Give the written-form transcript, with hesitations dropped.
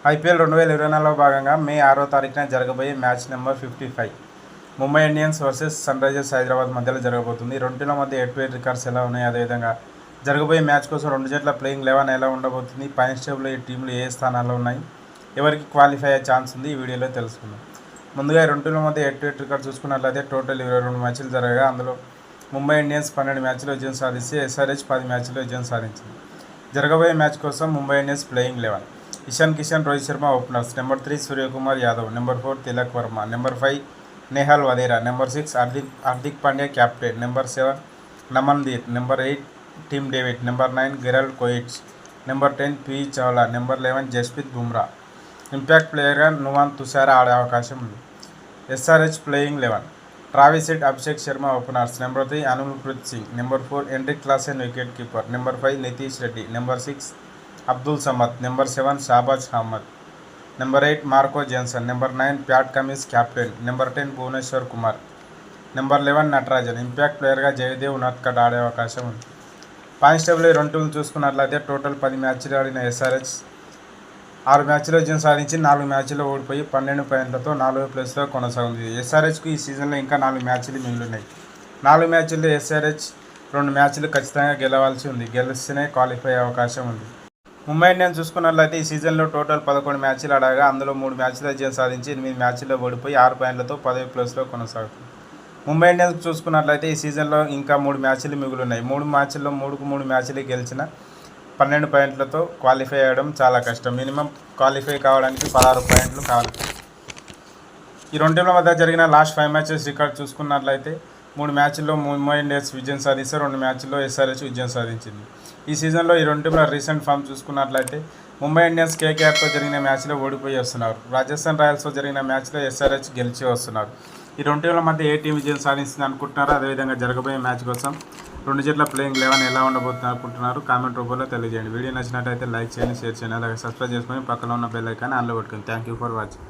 IPL 2024లో భాగంగా మే 6వ తారీఖున జరగబోయే match number 55 Mumbai Indians versus Sunrisers Hyderabad మధ్యలో జరగబోతుంది. రెండు టీంల మధ్య హెడ్ టు హెడ్ రికార్డ్స్ ఎలా ఉన్నాయి, అదేవిధంగా జరగబోయే మ్యాచ్ కోసం రెండు జట్ల ప్లేయింగ్ 11 ఎలా ఉండబోతుంది, పాయింట్స్ టేబుల్లో ఈ టీంలు ఏ స్థానాల్లో ఉన్నాయి, ఎవరికి క్వాలిఫై అయ్యే ఛాన్స్ ఉంది, ఈ వీడియోలో తెలుసుకుందాం. ముందుగా రెండు టీంల మధ్య హెడ్ టు హెడ్ రికార్డ్ చూసుకున్నట్లయితే టోటల్ 22 మ్యాచ్లు జరగగా అందులో ముంబై ఇండియన్స్ 12 మ్యాచ్లో విజయం సాధిస్తే ఎస్ఆర్హెచ్ 10 మ్యాచ్లో విజయం సాధించింది. జరగబోయే మ్యాచ్ కోసం Mumbai Indians playing 11: Ishan Kishan, Rohit Sharma openers. Number 3 Suryakumar Yadav. Number 4 Tilak Varma. Number 5 Nehal Wadhera. Number 6 Hardik Pandya captain. Number 7 Naman Dhir. Number 8 Tim David. Number 9 Gerald Coetzee. Number 10 P Chawla. Number 11 Jasprit Bumrah. Impact ప్లేయర్గా నువాన్ తుషారా ఆడే అవకాశం ఉంది. SRH playing 11: Travis Head, Abhishek Sharma openers. Number 3 Anmolpreet Singh. Number 4 Heinrich Klaasen wicket keeper. Number 5 Nitish Reddy. Number 6 Abdul Samad. Number 7 Shahbaz Ahmed. Number 8 Marco Jansen. Number 9 Pat Cummins captain. Number 10 Bhuvneshwar Kumar. Number 11 Natarajan. Impact ప్లేయర్గా జయదేవ్ ఉనద్కట్ ఆడే అవకాశం ఉంది. Points table రెండు టీంలు చూసుకున్నట్లయితే టోటల్ 10 మ్యాచ్లు ఆడిన ఎస్ఆర్హెచ్ 6 మ్యాచ్లో విజయం సాధించి 4 మ్యాచ్లో ఓడిపోయి 12 పాయింట్లతో 4వ ప్లేస్లో కొనసాగుతుంది. ఎస్ఆర్హెచ్కు ఈ సీజన్లో ఇంకా 4 మ్యాచ్లు మిగిలినాయి. 4 మ్యాచ్ల్లో ఎస్ఆర్హెచ్ 2 మ్యాచ్లు ఖచ్చితంగా గెలవాల్సి ఉంది. గెలిస్తేనే క్వాలిఫై అయ్యే అవకాశం ఉంది. ముంబై ఇండియన్స్ చూసుకున్నట్లయితే ఈ సీజన్లో టోటల్ 11 మ్యాచ్లు ఆడగా అందులో 3 మ్యాచ్లో విజయం సాధించి 8 మ్యాచ్ల్లో ఓడిపోయి 6 పాయింట్లతో 10వ ప్లేస్లో కొనసాగుతుంది. ముంబై ఇండియన్స్ చూసుకున్నట్లయితే ఈ సీజన్లో ఇంకా 3 మ్యాచ్లు మిగులున్నాయి. 3 మ్యాచ్ల్లో 3 మ్యాచ్లు గెలిచిన 12 పాయింట్లతో క్వాలిఫై అవ్వడం చాలా కష్టం. మినిమం క్వాలిఫై కావడానికి 16 పాయింట్లు కావాలి. ఈ రెండు టీంల మధ్య జరిగిన లాస్ట్ 5 మ్యాచెస్ రికార్డ్ చూసుకున్నట్లయితే 3 మ్యాచ్ల్లో ముంబై ఇండియన్స్ విజయం సాధిస్తే 2 మ్యాచ్ల్లో ఎస్ఆర్హెచ్ విజయం సాధించింది. ఈ సీజన్లో ఈ రెండు టీంల రీసెంట్ ఫామ్ చూసుకున్నట్లయితే ముంబై ఇండియన్స్ కేకేఆర్తో జరిగిన మ్యాచ్లో ఓడిపోయి వస్తున్నారు. రాజస్థాన్ రాయల్స్తో జరిగిన మ్యాచ్లో ఎస్ఆర్హెచ్ గెలిచి వస్తున్నారు. ఈ రెండు టీంల మధ్య ఏ టీం విజయం సాధిస్తుంది అనుకుంటున్నారో, అదేవిధంగా జరగబోయే మ్యాచ్ కోసం రెండు జట్ల ప్లేయింగ్ 11 ఎలా ఉండబోతుంది అనుకుంటున్నారు కామెంట్ రూపంలో తెలియజేయండి. వీడియో నచ్చినట్టయితే లైక్ చేయండి, షేర్ చేయండి, అలాగే సబ్స్క్రైబ్ చేసుకొని పక్కన ఉన్న బెల్ ఐకాన్ ఆన్లో పెట్టుకోండి. Thank you for watching.